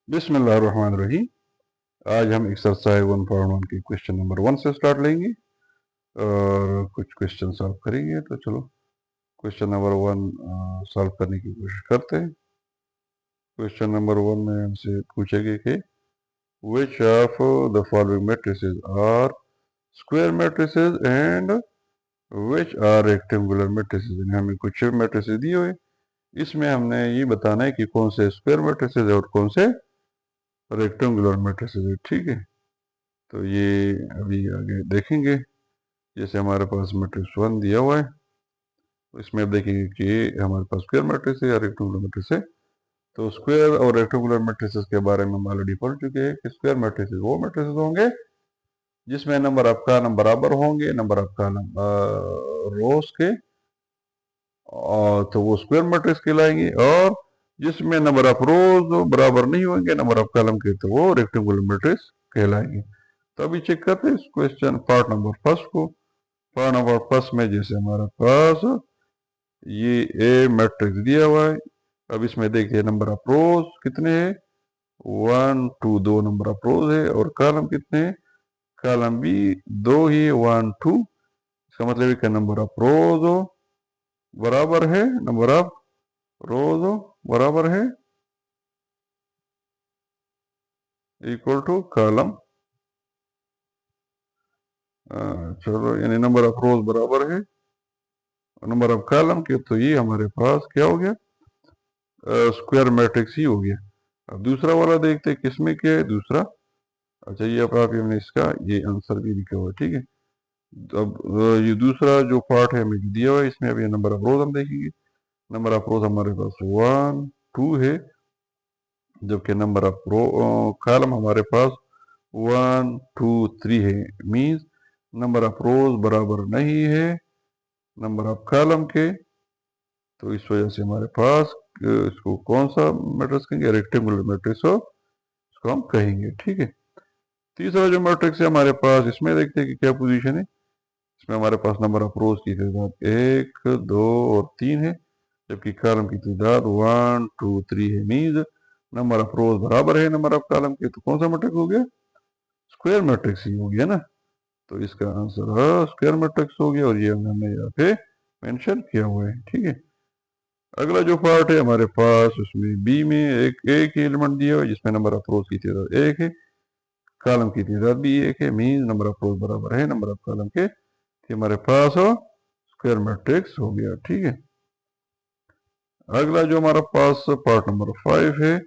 बिस्मिल्लाहिर्रहमानिर्रहीम। आज हम एक्सरसाइज 1.1 की क्वेश्चन नंबर 1 से स्टार्ट लेंगे और कुछ क्वेश्चन सॉल्व करेंगे। तो चलो क्वेश्चन नंबर 1 सॉल्व करने की कोशिश करते हैं। क्वेश्चन नंबर 1 में हमसे पूछेंगे कि which of the following matrices are square matrices and which are rectangular matrices. हमें कुछ मैट्रिसेस दिए हुए, इसमें हमने ये बताना है कि कौन से स्क्वायर मैट्रिसेस है और कौन से रेक्टेंगुलर मैट्रिसेस है। ठीक है, तो ये अभी आगे देखेंगे। जैसे हमारे पास मैट्रिक्स 1 दिया हुआ है, तो इसमें अब देखेंगे कि ये हमारे पास स्क्वायर मैट्रिक्स है या रेक्टेंगुलर मैट्रिक्स है। तो स्क्वायर और रेक्टेंगुलर मैट्रिसेस के बारे में हम ऑलरेडी पढ़ चुके हैं कि स्क्वायर मैट्रिसेस वो मैट्रिसेस होंगे जिसमें नंबर ऑफ कॉलम बराबर होंगे नंबर ऑफ कॉलम रोज के, और तो वो स्क्वायर मैट्रिक्स कहलाएंगे। और जिसमें नंबर ऑफ रोज बराबर नहीं होंगे नंबर ऑफ कॉलम के, तो वो रेक्टेंगुलर मैट्रिक्स कहलाएंगे। तो अभी चेक करते हैं इस क्वेश्चन पार्ट नंबर फर्स्ट को। पार्ट नंबर फर्स्ट में जैसे हमारे पास ये ए मैट्रिक्स दिया हुआ है। अब इसमें देखिए नंबर ऑफ रोज कितने हैं, 1 2, दो नंबर ऑफ रोज है। और कॉलम कितने हैं, कॉलम भी दो ही, 1 2। इसका मतलब है कि नंबर ऑफ रोज बराबर है नंबर ऑफ रोज बराबर है इक्वल टू कॉलम। चलो, यानी नंबर ऑफ रोज बराबर है नंबर ऑफ कॉलम के, तो ये हमारे पास क्या हो गया, स्क्वायर मैट्रिक्स ही हो गया। अब दूसरा वाला देखते हैं किसमें क्या है दूसरा। अच्छा, ये अब आप हमने इसका ये आंसर भी लिखा हुआ है। ठीक है, तो अब ये दूसरा जो पार्ट है हमें दिया हुआ है, इसमें अभी नंबर ऑफ रोज हम देखेंगे। नंबर ऑफ रोज हमारे पास 1 2 है, जबकि नंबर ऑफ रो कॉलम हमारे पास 1 2 3 है। मीन्स नंबर ऑफ रोज बराबर नहीं है नंबर ऑफ कॉलम के, तो इस वजह से हमारे पास इसको कौन सा मैट्रिक्स कहेंगे, रेक्टेंगुलर मैट्रिक्स हो इसको हम कहेंगे। ठीक है, तीसरा जो मैट्रिक्स है हमारे पास, इसमें देखते हैं कि क्या पोजीशन है। इसमें हमारे पास नंबर ऑफ रोज की तादाद 1 2 और 3 है, जबकि कॉलम की तादाद 1 2 3 है। मीन्स नंबर ऑफ रोज बराबर है नंबर ऑफ कॉलम के, तो कौन सा मैट्रिक्स हो गया, स्क्वायर मैट्रिक्स ही हो गया ना। तो इसका आंसर स्क्वायर मैट्रिक्स हो गया, और ये हमने यहाँ पे मेंशन किया हुआ है। ठीक है, अगला जो पार्ट है हमारे पास, उसमें बी में एक ही एलिमेंट दिया हुआ है जिसमें नंबर ऑफ रोज की तादाद 1 है, कॉलम की तादाद भी 1 है। मीन नंबर ऑफ रोज बराबर है नंबर ऑफ कॉलम के, कि हमारे पास स्क्वायर मैट्रिक्स हो गया। ठीक है, अगला जो हमारा पास पार्ट नंबर 5 है,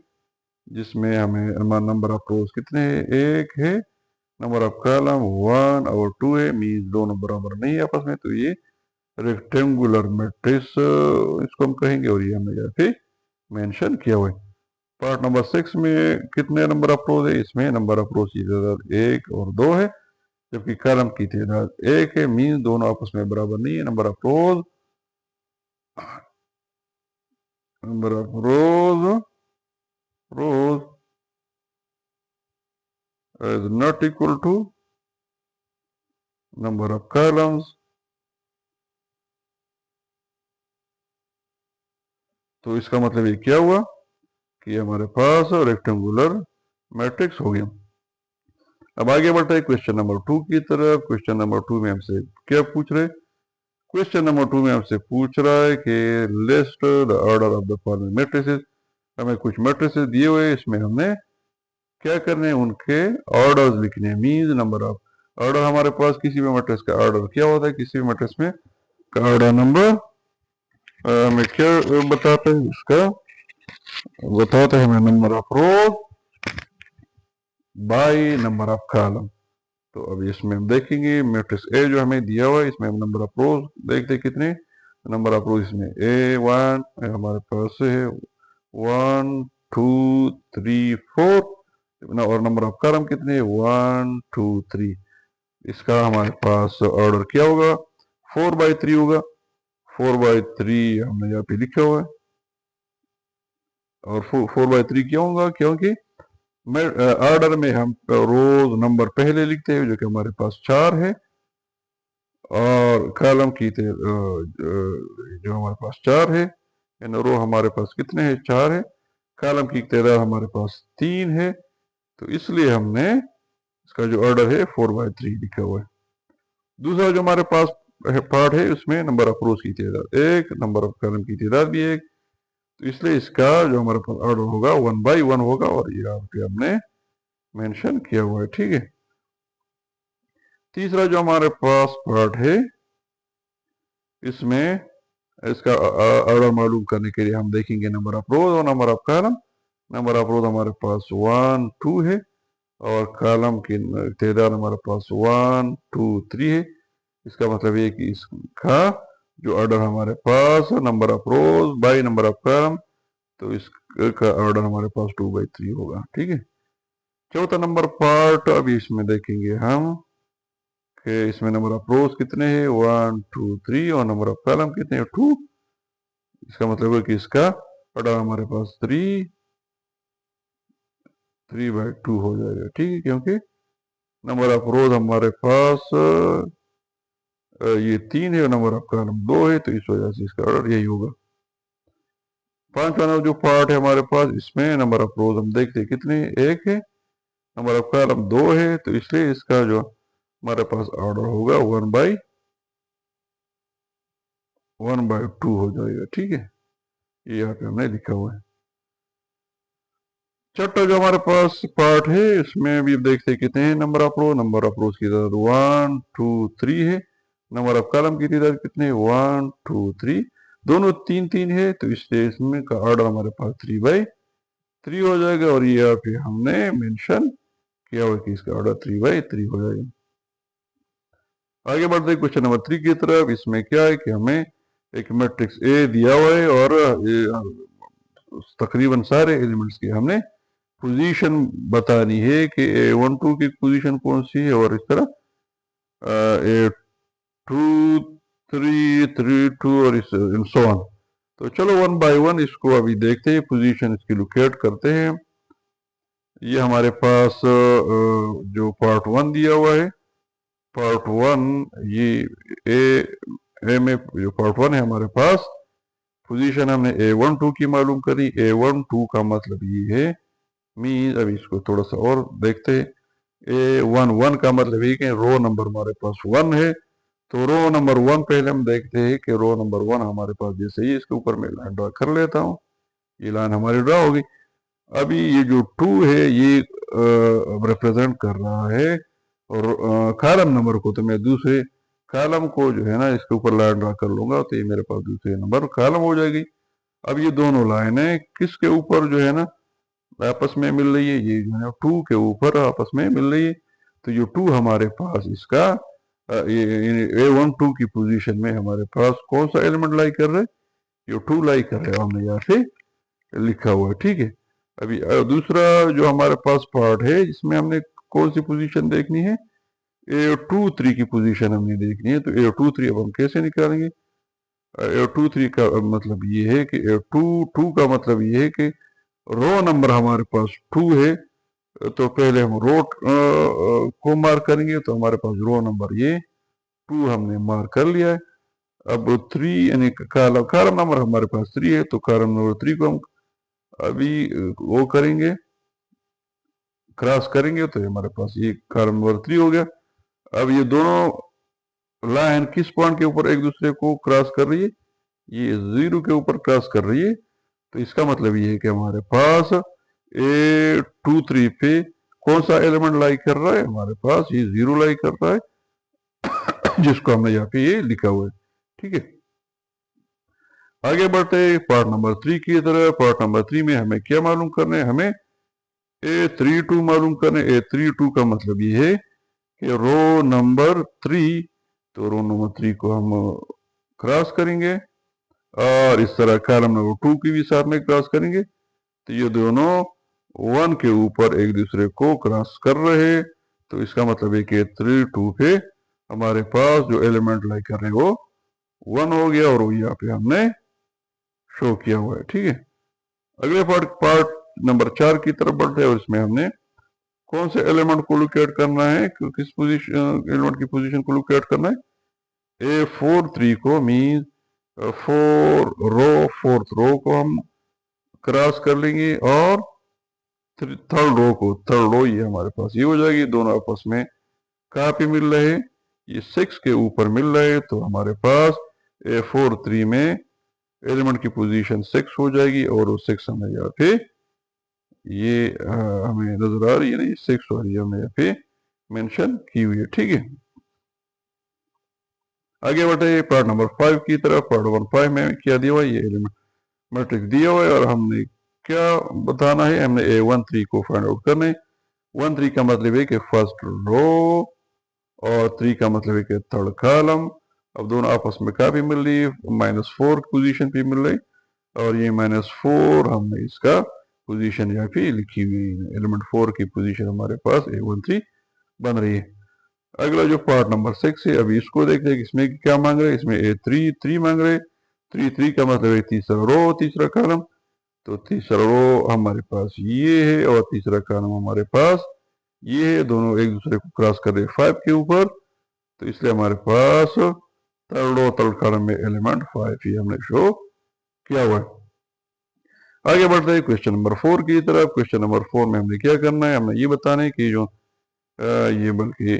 जिसमें हमें नंबर ऑफ रोज कितने हैं, 1 है, नंबर ऑफ कॉलम 1 और 2 है। मीन दोनों बराबर नहीं है आपस में, तो ये रेक्टेंगुलर मैट्रिक्स इसको हम कहेंगे, और ये हमने यहाँ पे मेंशन किया हुआ है। पार्ट नंबर 6 में कितने नंबर ऑफ रोज है, इसमें नंबर ऑफ रोज की तादाद 1 और 2 है, जबकि कॉलम की तादाद 1 है। मीन दोनों आपस में बराबर नहीं है number of rows rows is not equal to number of columns। तो इसका मतलब ये क्या हुआ कि हमारे पास रेक्टेंगुलर मैट्रिक्स हो गया। अब आगे बढ़ते हैं क्वेश्चन नंबर 2 की तरफ। क्वेश्चन नंबर 2 में हमसे क्या पूछ रहे, क्वेश्चन नंबर 2 में हमसे पूछ रहा है कि list the order of the following matrices. हमें कुछ मैट्रिसेस दिए हुए, इसमें हमने क्या करने हैं, उनके ऑर्डर्स लिखने हैं। मीन्स नंबर ऑफ ऑर्डर, हमारे पास किसी भी मैट्रिक्स का ऑर्डर क्या होता है, किसी भी मैट्रिक्स में का ऑर्डर नंबर हमें क्या बताता है, उसका बताता है हमें number of rose by number of column. तो अभी इसमें हम देखेंगे मैट्रिक्स ए जो हमें दिया हुआ है, इसमें हम नंबर ऑफ रोज देखते हैं कितने नंबर ऑफ रोज इसमें A1 हमारे पास है 1 2 3 4, और नंबर ऑफ कॉलम कितने 1 2 3। इसका हमारे पास ऑर्डर क्या होगा, 4/3 होगा। 4/3 हमने यहाँ पे लिखा हुआ है, और 4/3 क्यों होगा, क्योंकि ऑर्डर में हम रोज नंबर पहले लिखते हैं जो कि हमारे पास 4 है, और कॉलम की जो हमारे पास 4 है, रो हमारे पास कितने हैं, 4 है। कॉलम की तादाद हमारे पास 3 है, तो इसलिए हमने इसका जो ऑर्डर है 4/3 लिखा हुआ है। दूसरा जो हमारे पास पार्ट है उसमें नंबर ऑफ रोज की तादाद 1, नंबर ऑफ कॉलम की तादाद भी 1, तो इसलिए इसका जो हमारे पास ऑर्डर होगा 1/1 होगा, और ये यहाँ पे हमने मेंशन किया हुआ है। ठीक है। तीसरा जो हमारे पास पार्ट है, इसमें इसका ऑर्डर मालूम करने के लिए हम देखेंगे नंबर ऑफ रोज और number of column. Number of रोज हमारे पास 1, 2 है, और कॉलम की तादाद हमारे पास 1, 2, 3 है। इसका मतलब ये कि इसका जो ऑर्डर हमारे पास number of rows by number of column, तो इसका ऑर्डर हमारे पास 2/3 होगा। ठीक है। चौथा नंबर पार्ट अभी इसमें देखेंगे हम कि इसमें नंबर ऑफ रोज कितने हैं, 1, 2, 3, और नंबर ऑफ कॉलम कितने हैं, 2। इसका मतलब है कि इसका ऑर्डर हमारे पास 3/2 हो जाएगा। ठीक है, क्योंकि नंबर ऑफ रोज हमारे पास ये 3 है और नंबर ऑफ कॉलम 2 है, तो इस वजह से इसका ऑर्डर यही होगा। पांचवा जो पार्ट है हमारे पास, इसमें नंबर ऑफ रोज हम देखते हैं कितने, 1 है, नंबर ऑफ कॉलम 2 है, तो इसलिए इसका जो हमारे पास ऑर्डर होगा 1/2 हो जाएगा। ठीक है, ये यहाँ पे हमने लिखा हुआ है। छठा जो हमारे पास पार्ट है, इसमें भी देखते कितने हैं नंबर ऑफ रोज की तादाद 1, 2, 3 है, नंबर ऑफ कॉलम की तादाद कितने, 1, 2, 3, दोनों 3 है, तो इसलिए इसमें का ऑर्डर हमारे पास 3/3 हो जाएगा, और ये यहाँ पे हमने मेंशन किया हुआ कि इसका ऑर्डर 3/3 हो जाएगा। आगे बढ़ते हैं क्वेश्चन नंबर 3 की तरफ। इसमें क्या है कि हमें एक मैट्रिक्स ए दिया हुआ है, और तकरीबन सारे एलिमेंट्स की हमने पोजीशन बतानी है कि A12 की पोजीशन कौन सी है, और इस तरह A2332 और इस सो ऑन। तो चलो 1/1 इसको अभी देखते हैं, पोजीशन इसकी लोकेट करते हैं। ये हमारे पास जो पार्ट 1 दिया हुआ है, पार्ट 1 ये ए में जो पार्ट 1 है हमारे पास, पोजीशन हमने A12 की मालूम करी। A12 का मतलब ये है मीन, अभी इसको थोड़ा सा और देखते हैं। A11 का मतलब ये कि रो नंबर हमारे पास 1 है, तो रो नंबर 1 पहले हम देखते हैं कि रो नंबर 1 हमारे पास जैसे ही इसके ऊपर मैं लाइन ड्रा कर लेता हूँ, ये लाइन हमारी ड्रा होगी। अभी ये जो 2 है ये रिप्रेजेंट कर रहा है और कॉलम नंबर को, तो मैं दूसरे कॉलम को जो है ना इसके ऊपर लाइन ड्रा कर लूंगा, तो ये मेरे पास दूसरे नंबर कॉलम हो जाएगी। अब ये दोनों लाइनें किसके ऊपर जो है ना आपस में मिल रही है, ये जो है 2 के ऊपर आपस में मिल रही है, तो ये 2 हमारे पास इसका ये A12 की पोजीशन में हमारे पास कौन सा एलिमेंट लाई कर रहे हैं, ये 2 लाई कर रहे हैं, हमने यहाँ से लिखा हुआ है। ठीक है। अभी दूसरा जो हमारे पास पार्ट है, इसमें हमने कौन सी पोजीशन देखनी है, A23 की पोजीशन हमने देखनी है। तो A23 अब हम कैसे निकालेंगे, A23 का मतलब ये है कि A22 का मतलब ये है कि रो नंबर हमारे पास 2 है, तो पहले हम रो को मार्क करेंगे, तो हमारे पास रो नंबर ये 2 हमने मार्क कर लिया है। अब 3 यानी कॉलम नंबर हमारे पास 3 है, तो कॉलम नंबर 3 को हम अभी वो करेंगे, क्रॉस करेंगे, तो हमारे पास ये कॉलम नंबर 3 हो गया। अब ये दोनों लाइन किस पॉइंट के ऊपर एक दूसरे को क्रॉस कर रही है, ये 0 के ऊपर क्रॉस कर रही है, तो इसका मतलब ये है कि हमारे पास A23 पे कौन सा एलिमेंट लाई कर रहा है, हमारे पास ये 0 लाई कर रहा है, जिसको हमने यहाँ पे ये लिखा हुआ है। ठीक है। आगे बढ़ते हैं पार्ट नंबर 3 की तरफ। पार्ट नंबर 3 में हमें क्या मालूम करना है, हमें A32 मालूम करना है। A32 का मतलब ये है कि रो नंबर 3, तो रो नंबर 3 को हम क्रॉस करेंगे, और इस तरह कॉलम नंबर 2 की भी साथ में क्रॉस करेंगे, तो ये दोनों 1 के ऊपर एक दूसरे को क्रॉस कर रहे हैं, तो इसका मतलब है कि 32 पे हमारे पास जो एलिमेंट लाई कर रहे हैं वो 1 हो गया, और वो यहाँ पे हमने शो किया हुआ है। ठीक है। अगले पार्ट नंबर 4 की तरफ बढ़ते हैं, और इसमें हमने कौन से एलिमेंट को लोकेट करना है, किस पोजीशन एलिमेंट की पोजीशन को लोकेट करना है। A43 को मीन 4th रो को हम क्रॉस कर लेंगे और थर्ड रो ये हमारे पास ये हो जाएगी, दोनों आपस में कहाँ पे मिल रहे हैं, ये 6 के ऊपर मिल रहे हैं, तो हमारे पास A43 में एलिमेंट की पोजीशन 6 हो जाएगी और वो 6 हमें यहाँ पे ये हमें नजर आ रही है ना, ये 6 वाली हमें यहाँ पे मेंशन की हुई है। ठीक है, आगे बढ़े पार्ट नंबर 5 की तरफ। पार्ट नंबर 5 में क्या दिया हुआ है, ये एलिमेंट मैट्रिक्स दिया हुआ है और हमने क्या बताना है, हमने A13 को फाइंड आउट करना है। 13 का मतलब है कि फर्स्ट रो और 3 का मतलब है कि थर्ड कॉलम। अब दोनों आपस में क्या भी मिल रही है, -4 पोजीशन पे मिल रही, और ये -4 हमने इसका पोजीशन यहाँ पे लिखी हुई है, एलिमेंट 4 की पोजीशन हमारे पास A13 बन रही है। अगला जो पार्ट नंबर 6 है, अभी इसको देखते हैं कि इसमें क्या मांग रहे हैं। इसमें A3 मांग रहे, 3 का मतलब है तीसरा रो तीसरा कॉलम, तो तीसरा रो हमारे पास ये है और तीसरा कॉलम हमारे पास ये है, दोनों एक दूसरे को क्रॉस कर रहे हैं 5 के ऊपर, तो इसलिए हमारे पास थर्ड रो थर्ड कॉलम में एलिमेंट 5 ही हमने शो किया हुआ है। आगे बढ़ते हैं क्वेश्चन नंबर 4 की तरफ। क्वेश्चन नंबर 4 में हमने क्या करना है, हमने ये बताना है कि जो ये बल्कि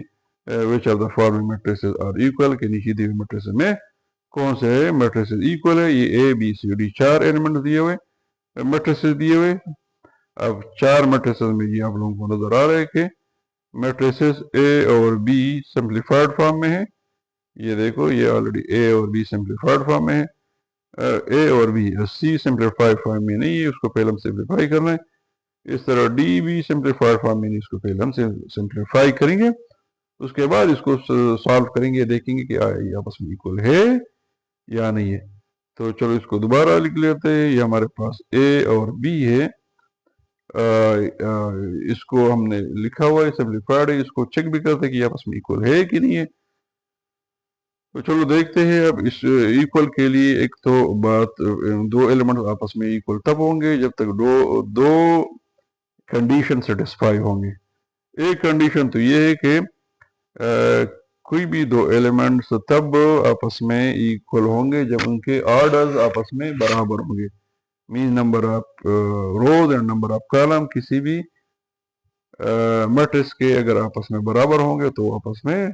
which are the following matrices are equal, के नीचे दिए हुए मैट्रिसेस में कौन से मैट्रिसेस इक्वल है। ये A B C D 4 element दिए हुए मैट्रिसेस दिए हुए। अब 4 मैट्रिसेस में ये आप लोगों को नजर आ रहा है कि मैट्रिसेस A और B सिंप्लीफाइड फॉर्म में है। ये देखो, ये ऑलरेडी A और B सिंप्लीफाइड फॉर्म में है। A और B C सिंप्लीफाइड फॉर्म में नहीं है, उसको पहले हम सिंप्लीफाई करना है। इस तरह D भी सिंप्लीफाइड फॉर्म में नहीं, इसको पहले हम सिंप्लीफाई करेंगे, उसके बाद इसको सॉल्व करेंगे, देखेंगे कि ये आपस में इक्वल है या नहीं है। तो चलो इसको दोबारा लिख लेते हैं। ये हमारे पास A और B है, इसको हमने लिखा हुआ है सिंप्लीफाइड है, इसको चेक भी करते हैं कि आपस में इक्वल है कि नहीं है। तो चलो देखते हैं। अब इस इक्वल के लिए एक तो बात, दो एलिमेंट आपस में इक्वल तब होंगे जब तक दो कंडीशन सेटिस्फाई होंगे। एक कंडीशन तो ये है कि कोई भी दो एलिमेंट्स तब आपस में इक्वल होंगे जब उनके ऑर्डर्स आपस में बराबर होंगे। Mean number of rose and number of column किसी भी मैट्रिक्स के अगर आपस में बराबर होंगे तो आपस में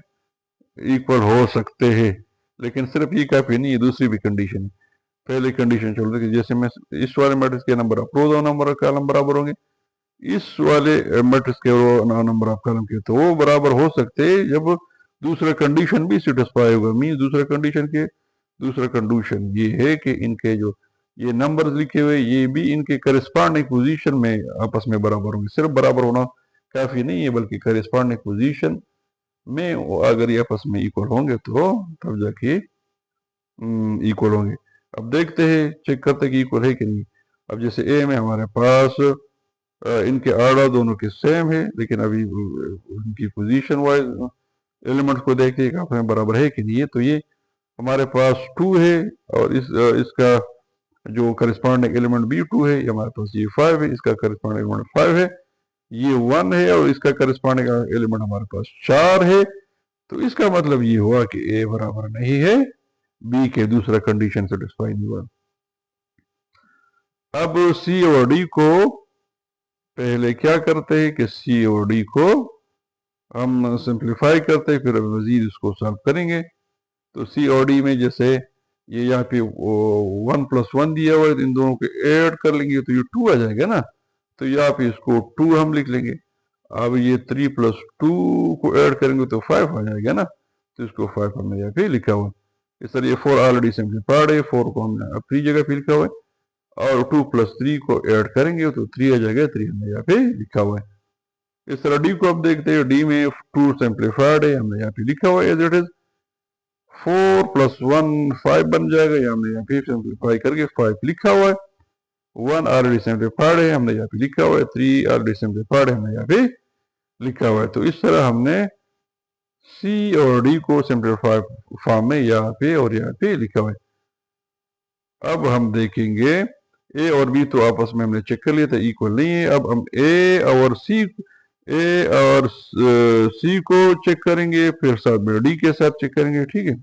इक्वल हो सकते हैं। लेकिन सिर्फ ये काफी नहीं है, दूसरी भी कंडीशन है। पहली कंडीशन चल रही है, जैसे मैं इस वाले मैट्रिक्स के नंबर ऑफ रोज और नंबर ऑफ कॉलम बराबर होंगे, इस वाले मैट्रिक्स के रो नंबर ऑफ कॉलम के तो वो बराबर हो सकते हैं जब दूसरा कंडीशन भी सेटिस्फाई होगा। मीन दूसरा कंडीशन ये है कि इनके जो ये नंबर्स लिखे हुए ये भी इनके करस्पॉन्डिंग पोजीशन में आपस में बराबर होंगे। सिर्फ बराबर होना काफी नहीं है, बल्कि करस्पॉन्डिंग पोजीशन में अगर ये आपस में इक्वल होंगे तो तब जाके इक्वल होंगे। अब देखते हैं, चेक करते हैं कि इक्वल है कि नहीं। अब जैसे ए में हमारे पास इनके आर्डर दोनों के सेम है, लेकिन अभी उनकी पोजीशन वाइज एलिमेंट्स को देखते हैं आपस में बराबर है कि नहीं है। तो ये हमारे पास 2 है और इसका जो करस्पॉन्डिंग एलिमेंट भी 2 है। ये हमारे पास ये 5 है, इसका करस्पॉन्डिंग एलिमेंट 5 है। ये 1 है और इसका करस्पॉन्डिंग एलिमेंट हमारे पास 4 है। तो इसका मतलब ये हुआ कि ए बराबर नहीं है बी के, दूसरा कंडीशन सेटिस्फाई नहीं हुआ। अब सी और डी को पहले क्या करते हैं कि सी और डी को हम सिंप्लीफाई करते हैं, फिर मजीद इसको सॉल्व करेंगे। तो सी और डी में जैसे ये यहाँ पे 1 + 1 दिया हुआ है, इन दोनों को ऐड कर लेंगे तो ये 2 आ जाएगा ना, तो यहाँ पे इसको 2 हम लिख लेंगे। अब ये 3 + 2 को ऐड करेंगे तो 5 आ जाएगा ना, तो इसको 5 हमने यहाँ पे लिखा हुआ है। इस तरह ये 4 ऑलरेडी सिंप्लीफाइड है, 4 को हमने अपनी जगह पे लिखा हुआ है, और 2 + 3 को ऐड करेंगे तो 3 आ जाएगा, 3 हमने यहाँ पे लिखा हुआ है। इस तरह डी को अब देखते हैं। डी में 2 सिंप्लीफाइड है, हमने यहाँ पे लिखा हुआ है एज इट इज। 4 + 1 5 बन जाएगा, ये हमने यहाँ पे सिंप्लीफाई करके 5 लिखा हुआ है। 1 ऑलरेडी सिंप्लीफाइड है, हमने यहाँ पे लिखा हुआ है। 3 ऑलरेडी सिंप्लीफाइड है, हमने यहाँ पे लिखा हुआ है। तो इस तरह हमने सी और डी को सिंप्लीफाइड फॉर्म में यहाँ पे और यहाँ पे लिखा हुआ है। अब हम देखेंगे ए और बी तो आपस में हमने चेक कर लिया था इक्वल नहीं है। अब हम ए और सी को चेक करेंगे, फिर साथ में डी के साथ चेक करेंगे। ठीक है,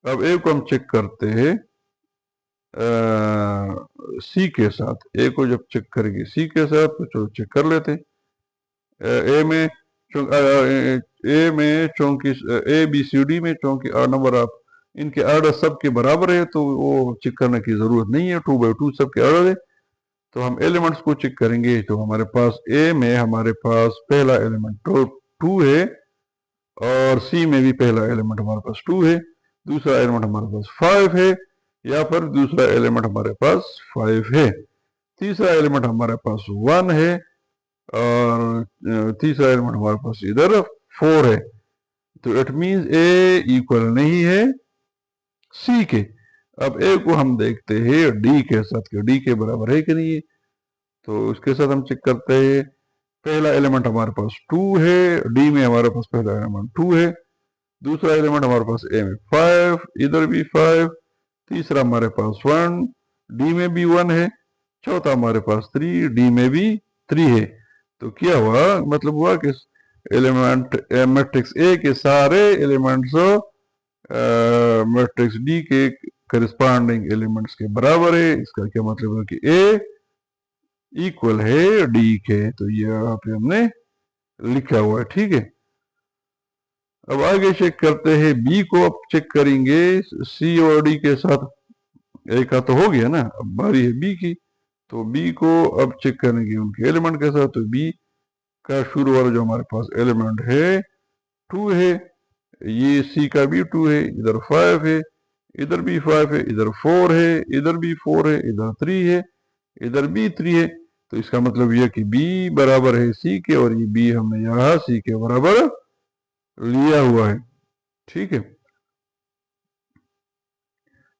अब ए को हम चेक करते हैं। सी के साथ, ए को जब चेक करेंगे सी के साथ तो चलो चेक कर लेते हैं। ए में चूंकि ए बी सी डी में चूंकि नंबर ऑफ इनके ऑर्डर सबके बराबर है तो वो चेक करने की जरूरत नहीं है, 2 बाई 2 सबके ऑर्डर है। तो हम एलिमेंट्स को चेक करेंगे। तो हमारे पास ए में हमारे पास पहला एलिमेंट 2 है और सी में भी पहला एलिमेंट हमारे पास 2 है, दूसरा एलिमेंट हमारे पास 5 है, या फिर दूसरा एलिमेंट हमारे पास 5 है, तीसरा एलिमेंट हमारे पास 1 है और तीसरा एलिमेंट हमारे पास इधर 4 है। तो इट मींस ए इक्वल नहीं है सी के। अब ए को हम देखते हैं डी के साथ कि डी के बराबर है कि नहीं है। तो उसके साथ हम चेक करते हैं। पहला एलिमेंट हमारे पास 2 है, डी में हमारे पास पहला एलिमेंट 2 है, दूसरा एलिमेंट हमारे पास ए में 5, इधर भी 5, तीसरा हमारे पास 1, डी में भी 1 है, चौथा हमारे पास 3, डी में भी 3 है। तो क्या हुआ, मतलब हुआ कि एलिमेंट मैट्रिक्स ए के सारे एलिमेंट्स मैट्रिक्स डी के करस्पॉन्डिंग एलिमेंट्स के बराबर है। इसका क्या मतलब है कि ए इक्वल है डी के। तो ये यहाँ पे हमने लिखा हुआ है, ठीक है। अब आगे चेक करते हैं बी को। अब चेक करेंगे सी और डी के साथ, ए का तो हो गया ना, अब बारी है बी की। तो बी को अब चेक करेंगे उनके एलिमेंट के साथ। तो बी का शुरू वाला जो हमारे पास एलिमेंट है 2 है, ये सी का भी 2 है, इधर 5 है, इधर भी 5 है, इधर 4 है, इधर भी 4 है, इधर 3 है, इधर भी 3 है। तो इसका मतलब यह कि बी बराबर है सी के, और ये बी हमने यहाँ सी के बराबर लिया हुआ है, ठीक है।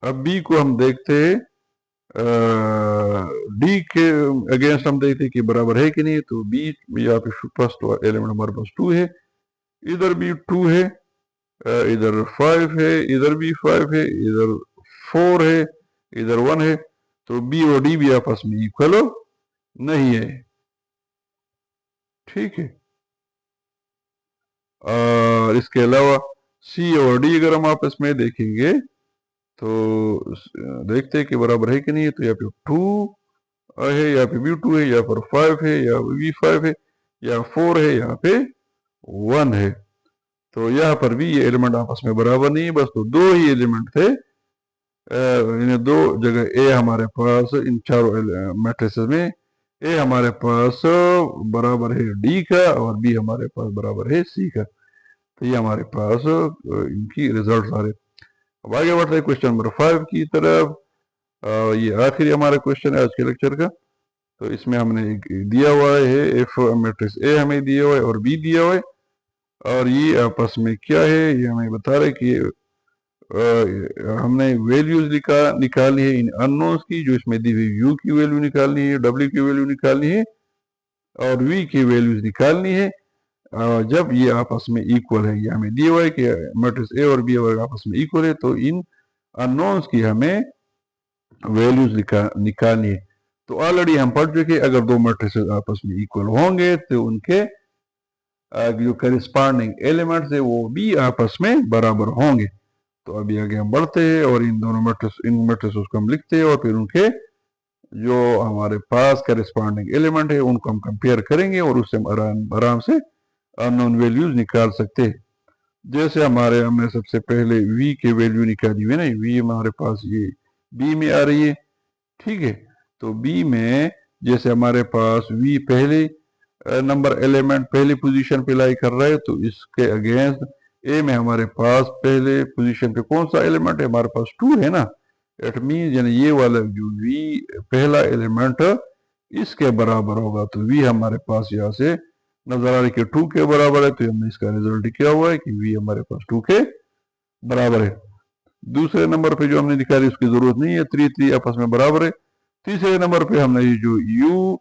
अब बी को हम देखते हैं डी के अगेंस्ट, हम देखते हैं कि बराबर है कि नहीं। तो बी यहाँ पे फर्स्ट एलिमेंट हमारे पास 2 है, इधर भी 2 है, इधर 5 है, इधर भी 5 है, इधर 4 है, इधर 1 है। तो बी और डी भी आपस में इक्वल नहीं है, ठीक है। और इसके अलावा सी और डी अगर हम आपस में देखेंगे तो देखते हैं कि बराबर है कि नहीं है। तो यहाँ पे 2 है, यहाँ पे भी 2 है, यहाँ पर 5 है, यहाँ पे भी 5 है, यहाँ 4 है, यहाँ पे 1 है। तो यहाँ पर भी ये एलिमेंट आपस में बराबर नहीं है, बस तो 2 ही एलिमेंट थे। इन 2 जगह ए हमारे पास, इन चारों मैट्रिसेस में ए हमारे पास बराबर है डी का और बी हमारे पास बराबर है सी का। तो ये हमारे पास इनकी रिजल्ट आ रहे। अब आगे बढ़ते हैं क्वेश्चन नंबर 5 की तरफ। ये आखिरी हमारा क्वेश्चन है आज के लेक्चर का। तो इसमें हमने दिया हुआ है एफ मैट्रिक्स ए हमें दिया हुआ है और बी दिया हुआ है, और ये आपस में क्या है ये हमें बता रहे कि हमने वैल्यूज निकालनी है इन अननोन्स की, जो इसमें दी हुई यू की वैल्यू निकालनी है, डब्ल्यू की वैल्यू निकालनी है और वी की वैल्यूज निकालनी है। जब ये आपस में इक्वल है, ये हमें दिया हुआ है कि मैट्रिक्स ए और बी अगर आपस में इक्वल है तो इन अननोन्स की हमें वैल्यूज निकालनी है। तो ऑलरेडी हम पढ़ चुके, अगर दो मैट्रिक्स आपस में इक्वल होंगे तो उनके जो करिस्पॉन्डिंग एलिमेंट्स है वो भी आपस में बराबर होंगे। तो अभी आगे हम बढ़ते हैं और इन दोनों मैट्रिक्स को हम लिखते हैं और फिर उनके जो हमारे पास करिस्पॉन्डिंग एलिमेंट है उनको हम कंपेयर करेंगे और उससे हम आराम से अननोन वैल्यूज निकाल सकते हैं। जैसे हमने सबसे पहले v के वैल्यू निकाली हुई ना, v हमारे पास ये b में आ रही है, ठीक है। तो b में जैसे हमारे पास v पहले नंबर एलिमेंट पहली पोजीशन पे लाई कर रहा है, तो इसके अगेंस्ट a में हमारे पास पहले पोजीशन पे कौन सा एलिमेंट है, हमारे पास 2 है ना। इट मीन यानी ये वाला जो v पहला एलिमेंट इसके बराबर होगा। तो v हमारे पास यहाँ से नजर आ रही कि 2 के बराबर है, तो हमने इसका रिजल्ट क्या हुआ है कि v हमारे पास 2 के बराबर है। दूसरे नंबर पे जो हमने निकाली उसकी जरूरत नहीं है, 3 आपस में बराबर है। तीसरे नंबर पे हमने ये जो u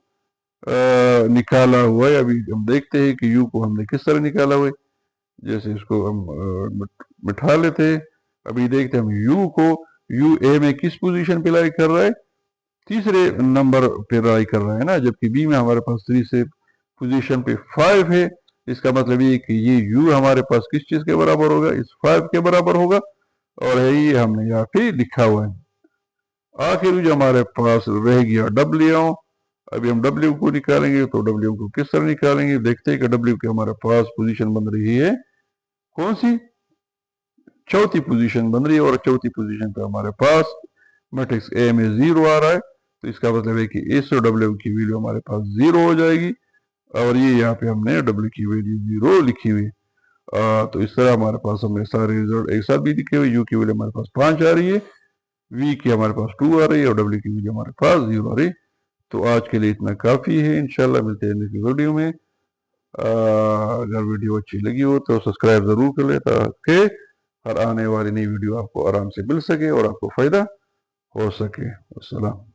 निकाला हुआ है, अभी हम देखते हैं कि u को हमने किस तरह निकाला हुआ है। जैसे इसको हम बिठा लेते हैं, अभी देखते हैं हम u को, u a में किस पोजीशन पे लाई कर रहा है, तीसरे नंबर पे लाई कर रहा है ना, जबकि b में हमारे पास 3 से पोजीशन पे 5 है। इसका मतलब ये कि ये u हमारे पास किस चीज के बराबर होगा, इस 5 के बराबर होगा, और यही हमने यहाँ पे लिखा हुआ है। आखिर जो हमारे पास रह गया W। अभी हम W को निकालेंगे, तो W को किस तरह निकालेंगे, देखते हैं कि W के हमारे पास पोजीशन बन रही है कौन सी, चौथी पोजीशन बन रही है, और चौथी पोजीशन पे हमारे पास मैट्रिक्स ए में 0 आ रहा है, तो इसका मतलब है कि इस W की वैल्यू हमारे पास 0 हो जाएगी, और ये यहाँ पे हमने W की वैल्यू 0 लिखी हुई है। तो इस तरह हमारे पास हमने सारे रिजल्ट एक साथ भी लिखे हुए। U की वैल्यू हमारे पास 5 आ रही है, V की हमारे पास 2 आ रही है, और W की वैल्यू हमारे पास 0 आ रही है। तो आज के लिए इतना काफ़ी है, इंशाल्लाह मिलते हैं नेक्स्ट वीडियो में। अगर वीडियो अच्छी लगी हो तो सब्सक्राइब ज़रूर कर ले, ताकि हर आने वाली नई वीडियो आपको आराम से मिल सके और आपको फ़ायदा हो सके। अस्सलाम।